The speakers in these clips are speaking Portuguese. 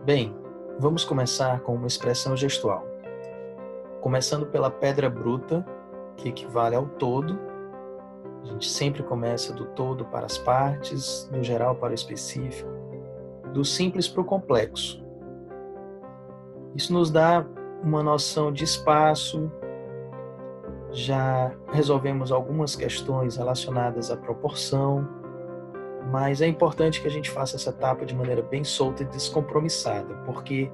Bem, vamos começar com uma expressão gestual. Começando pela pedra bruta, que equivale ao todo. A gente sempre começa do todo para as partes, do geral para o específico, do simples para o complexo. Isso nos dá uma noção de espaço. Já resolvemos algumas questões relacionadas à proporção, mas é importante que a gente faça essa etapa de maneira bem solta e descompromissada, porque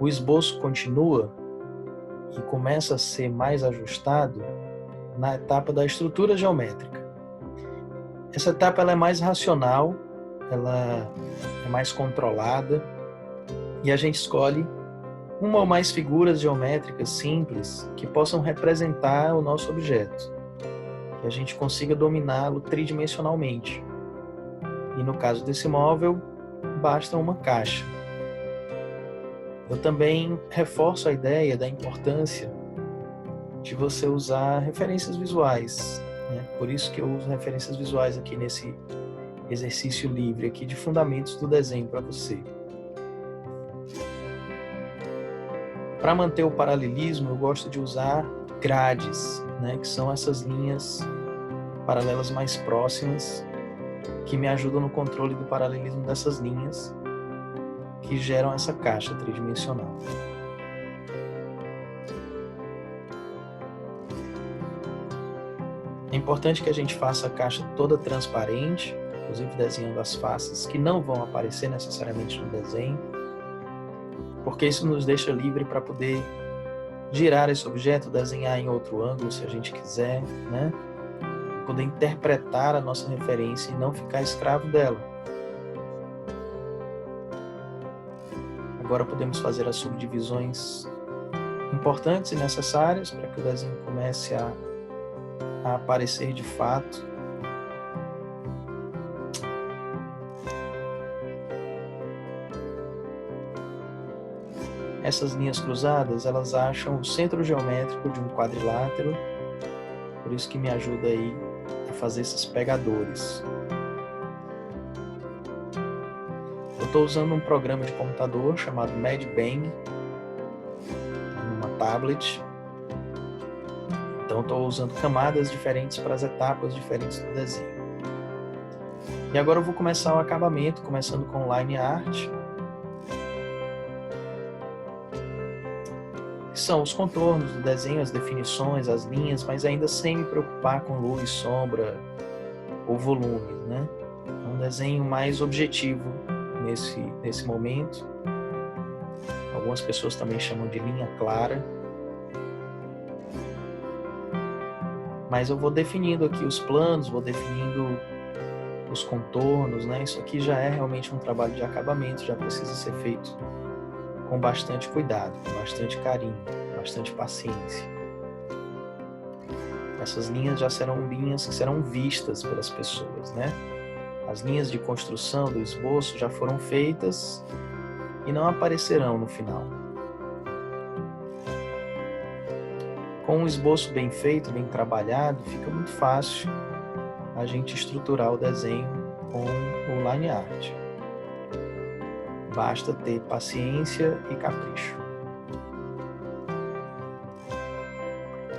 o esboço continua e começa a ser mais ajustado na etapa da estrutura geométrica. Essa etapa ela é mais racional, ela é mais controlada e a gente escolhe uma ou mais figuras geométricas simples que possam representar o nosso objeto, que a gente consiga dominá-lo tridimensionalmente. E no caso desse móvel, basta uma caixa. Eu também reforço a ideia da importância de você usar referências visuais, né? Por isso que eu uso referências visuais aqui nesse exercício livre aqui de fundamentos do desenho para você. Para manter o paralelismo, eu gosto de usar grades, né? Que são essas linhas paralelas mais próximas que me ajudam no controle do paralelismo dessas linhas que geram essa caixa tridimensional. É importante que a gente faça a caixa toda transparente, inclusive desenhando as faces que não vão aparecer necessariamente no desenho, porque isso nos deixa livre para poder girar esse objeto, desenhar em outro ângulo se a gente quiser, né? Poder interpretar a nossa referência e não ficar escravo dela. Agora podemos fazer as subdivisões importantes e necessárias para que o desenho comece a aparecer de fato. Essas linhas cruzadas, elas acham o centro geométrico de um quadrilátero, por isso que me ajuda aí a fazer esses pegadores. Eu estou usando um programa de computador chamado MadBang, numa tablet. Então estou usando camadas diferentes para as etapas diferentes do desenho. E agora eu vou começar o acabamento, começando com line art, que são os contornos do desenho, as definições, as linhas, mas ainda sem me preocupar com luz, sombra ou volume, né? É um desenho mais objetivo nesse momento. Algumas pessoas também chamam de linha clara. Mas eu vou definindo aqui os planos, vou definindo os contornos, né? Isso aqui já é realmente um trabalho de acabamento, já precisa ser feito com bastante cuidado, com bastante carinho, bastante paciência. Essas linhas já serão linhas que serão vistas pelas pessoas, né? As linhas de construção do esboço já foram feitas e não aparecerão no final. Com um esboço bem feito, bem trabalhado, fica muito fácil a gente estruturar o desenho com o line art. Basta ter paciência e capricho.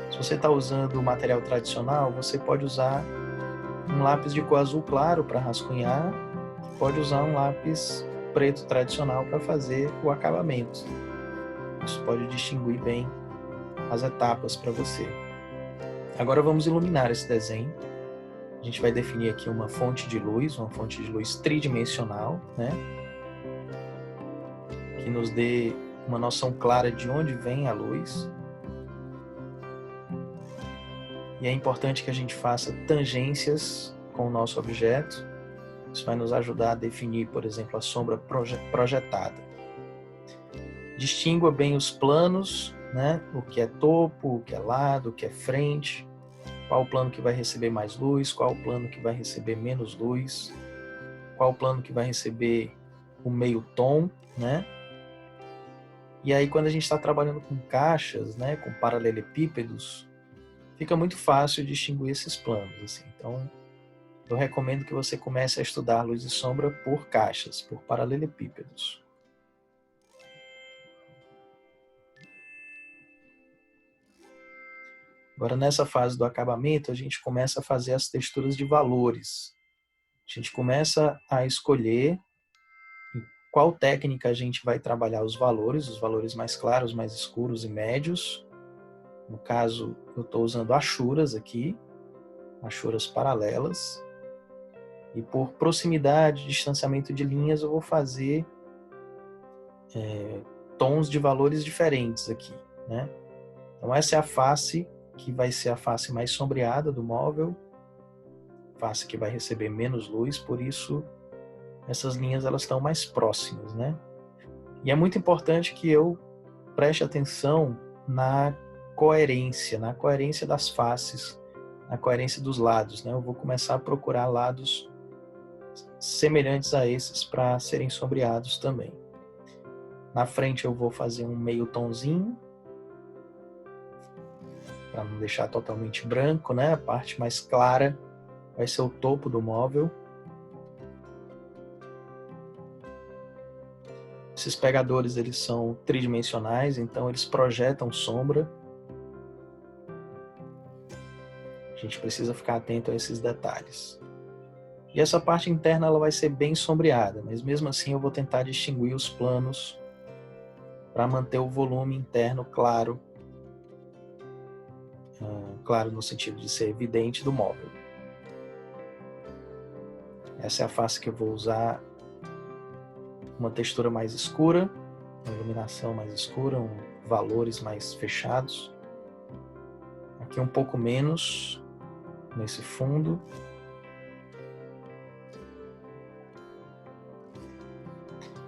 Se você está usando o material tradicional, você pode usar um lápis de cor azul claro para rascunhar, pode usar um lápis preto tradicional para fazer o acabamento. Isso pode distinguir bem as etapas para você. Agora vamos iluminar esse desenho. A gente vai definir aqui uma fonte de luz tridimensional, né? Que nos dê uma noção clara de onde vem a luz. E é importante que a gente faça tangências com o nosso objeto. Isso vai nos ajudar a definir, por exemplo, a sombra projetada. Distingua bem os planos, né? O que é topo, o que é lado, o que é frente. Qual o plano que vai receber mais luz, qual o plano que vai receber menos luz, qual o plano que vai receber o meio tom, né? E aí quando a gente está trabalhando com caixas, né, com paralelepípedos, fica muito fácil distinguir esses planos, assim. Então, eu recomendo que você comece a estudar luz e sombra por caixas, por paralelepípedos. Agora, nessa fase do acabamento, a gente começa a fazer as texturas de valores. A gente começa a escolher em qual técnica a gente vai trabalhar os valores mais claros, mais escuros e médios. No caso, eu estou usando achuras aqui, achuras paralelas. E por proximidade, distanciamento de linhas, eu vou fazer tons de valores diferentes aqui, né? Então essa é a face que vai ser a face mais sombreada do móvel, face que vai receber menos luz, por isso essas linhas elas estão mais próximas, né? E é muito importante que eu preste atenção na coerência das faces, na coerência dos lados, né? Eu vou começar a procurar lados semelhantes a esses para serem sombreados também. Na frente eu vou fazer um meio tonzinho, para não deixar totalmente branco, né? A parte mais clara vai ser o topo do móvel. Esses pegadores eles são tridimensionais, então eles projetam sombra. A gente precisa ficar atento a esses detalhes. E essa parte interna ela vai ser bem sombreada, mas mesmo assim eu vou tentar distinguir os planos para manter o volume interno claro, claro no sentido de ser evidente do móvel. Essa é a face que eu vou usar uma textura mais escura, uma iluminação mais escura, valores mais fechados. Aqui um pouco menos nesse fundo.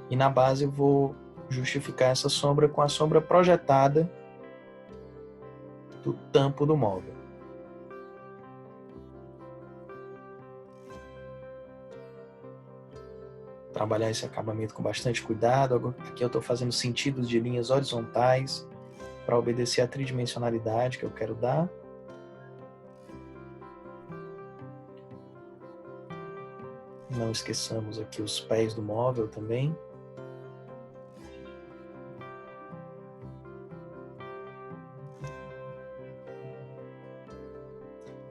E na base eu vou justificar essa sombra com a sombra projetada do tampo do móvel. Trabalhar esse acabamento com bastante cuidado. Aqui eu estou fazendo sentidos de linhas horizontais para obedecer à tridimensionalidade que eu quero dar. Não esqueçamos aqui os pés do móvel também.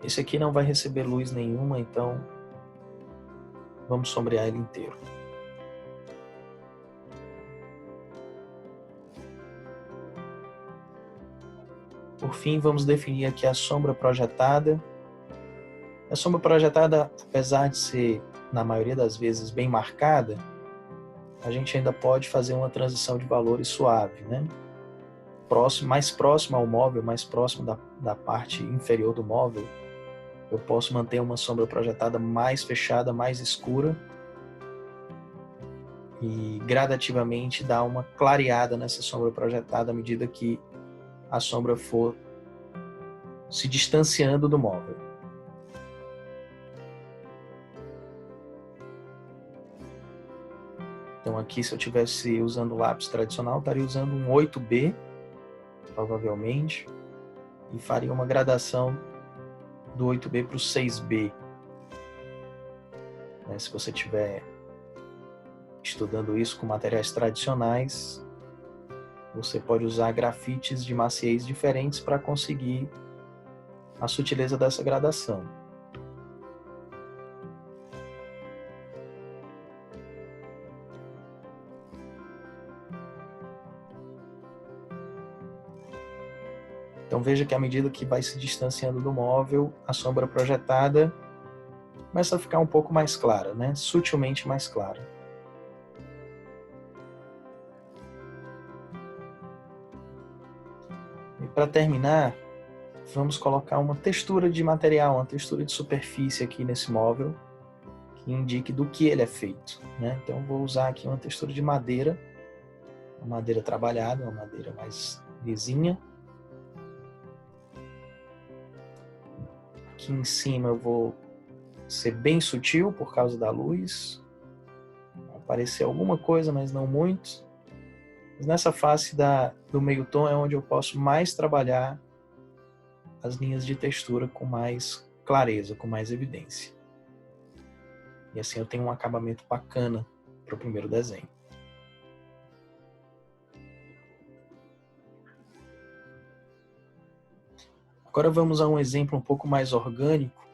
Esse aqui não vai receber luz nenhuma, então vamos sombrear ele inteiro. Por fim, vamos definir aqui a sombra projetada. A sombra projetada, apesar de ser, na maioria das vezes, bem marcada, a gente ainda pode fazer uma transição de valores suave, né? Mais próximo ao móvel, mais próximo da parte inferior do móvel, eu posso manter uma sombra projetada mais fechada, mais escura e gradativamente dar uma clareada nessa sombra projetada à medida que a sombra for se distanciando do móvel. Então aqui, se eu estivesse usando lápis tradicional, eu estaria usando um 8B, provavelmente, e faria uma gradação do 8B para o 6B. Se você estiver estudando isso com materiais tradicionais, você pode usar grafites de maciez diferentes para conseguir a sutileza dessa gradação. Então veja que à medida que vai se distanciando do móvel, a sombra projetada começa a ficar um pouco mais clara, né? Sutilmente mais clara. E para terminar, vamos colocar uma textura de material, uma textura de superfície aqui nesse móvel, que indique do que ele é feito, né? Então eu vou usar aqui uma textura de madeira, uma madeira trabalhada, uma madeira mais lisinha. Aqui em cima eu vou ser bem sutil por causa da luz. Vai aparecer alguma coisa, mas não muito. Mas nessa face do meio tom é onde eu posso mais trabalhar as linhas de textura com mais clareza, com mais evidência. E assim eu tenho um acabamento bacana para o primeiro desenho. Agora vamos a um exemplo um pouco mais orgânico,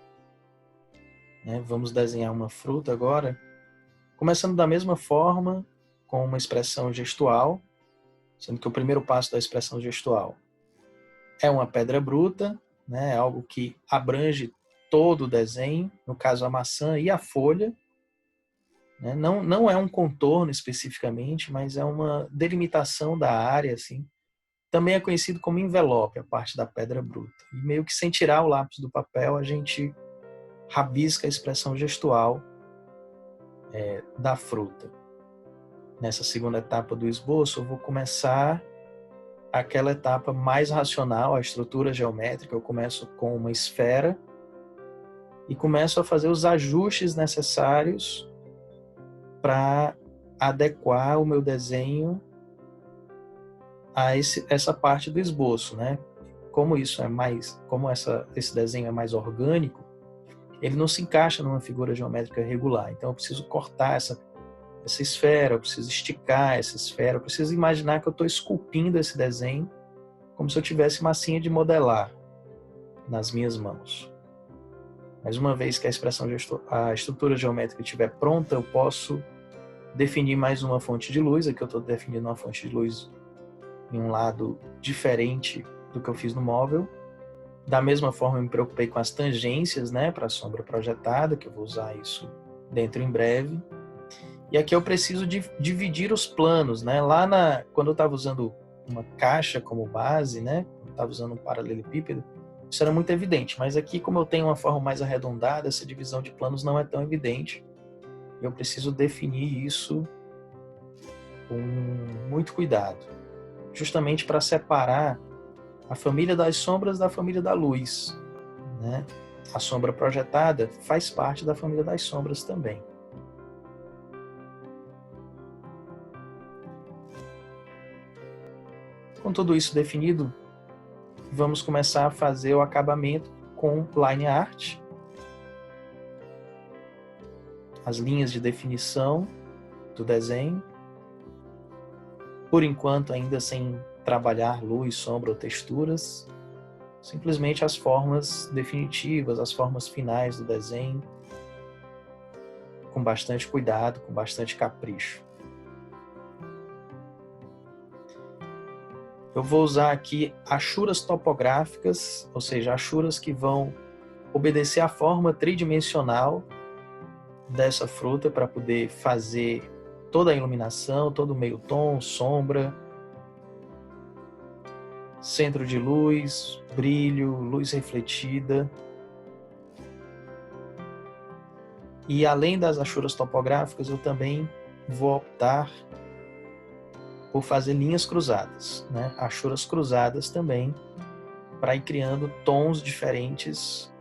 né? Vamos desenhar uma fruta agora, começando da mesma forma, com uma expressão gestual, sendo que o primeiro passo da expressão gestual é uma pedra bruta, né? É algo que abrange todo o desenho, no caso a maçã e a folha, né? Não é um contorno especificamente, mas é uma delimitação da área, assim. Também é conhecido como envelope, a parte da pedra bruta. E meio que sem tirar o lápis do papel, a gente rabisca a expressão gestual da fruta. Nessa segunda etapa do esboço, eu vou começar aquela etapa mais racional, a estrutura geométrica. Eu começo com uma esfera e começo a fazer os ajustes necessários para adequar o meu desenho a essa parte do esboço, né? Como isso é mais, como esse desenho é mais orgânico, ele não se encaixa numa figura geométrica regular. Então eu preciso cortar essa esfera, eu preciso esticar essa esfera, eu preciso imaginar que eu estou esculpindo esse desenho como se eu tivesse massinha de modelar nas minhas mãos. Mas uma vez que a estrutura geométrica estiver pronta, eu posso definir mais uma fonte de luz. Aqui eu estou definindo uma fonte de luz em um lado diferente do que eu fiz no móvel. Da mesma forma, eu me preocupei com as tangências, né, para a sombra projetada, que eu vou usar isso dentro em breve. E aqui eu preciso dividir os planos, né? Quando eu estava usando uma caixa como base, né, eu estava usando um paralelepípedo, isso era muito evidente. Mas aqui, como eu tenho uma forma mais arredondada, essa divisão de planos não é tão evidente. Eu preciso definir isso com muito cuidado, justamente para separar a família das sombras da família da luz, né? A sombra projetada faz parte da família das sombras também. Com tudo isso definido, vamos começar a fazer o acabamento com line art, as linhas de definição do desenho, por enquanto ainda sem trabalhar luz, sombra ou texturas, simplesmente as formas definitivas, as formas finais do desenho, com bastante cuidado, com bastante capricho. Eu vou usar aqui achuras topográficas, ou seja, achuras que vão obedecer à forma tridimensional dessa fruta para poder fazer toda a iluminação, todo o meio tom, sombra, centro de luz, brilho, luz refletida. E além das achuras topográficas, eu também vou optar por fazer linhas cruzadas, né? Achuras cruzadas também, para ir criando tons diferentes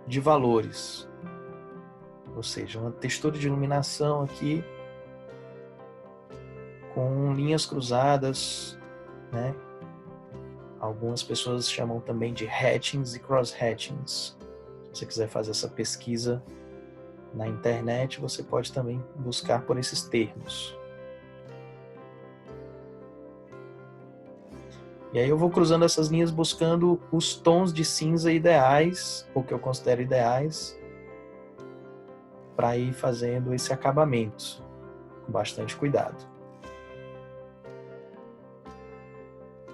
de valores. Ou seja, uma textura de iluminação aqui com linhas cruzadas, né? Algumas pessoas chamam também de hatchings e cross-hatchings. Se você quiser fazer essa pesquisa na internet, você pode também buscar por esses termos. E aí eu vou cruzando essas linhas buscando os tons de cinza ideais, ou que eu considero ideais, para ir fazendo esse acabamento com bastante cuidado.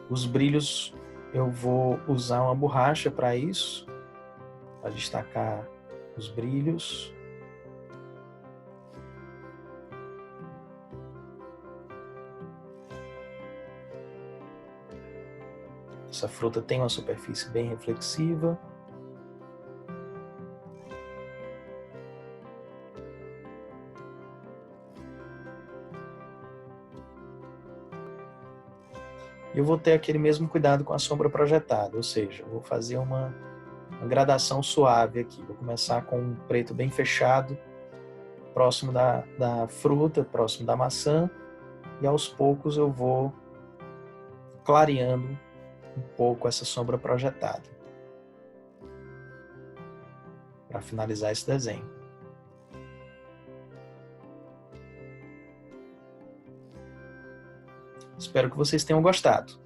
Os brilhos, eu vou usar uma borracha para isso, para destacar os brilhos. Essa fruta tem uma superfície bem reflexiva. E eu vou ter aquele mesmo cuidado com a sombra projetada, ou seja, eu vou fazer uma gradação suave aqui. Vou começar com um preto bem fechado, próximo da fruta, próximo da maçã, e aos poucos eu vou clareando um pouco essa sombra projetada para finalizar esse desenho. Espero que vocês tenham gostado.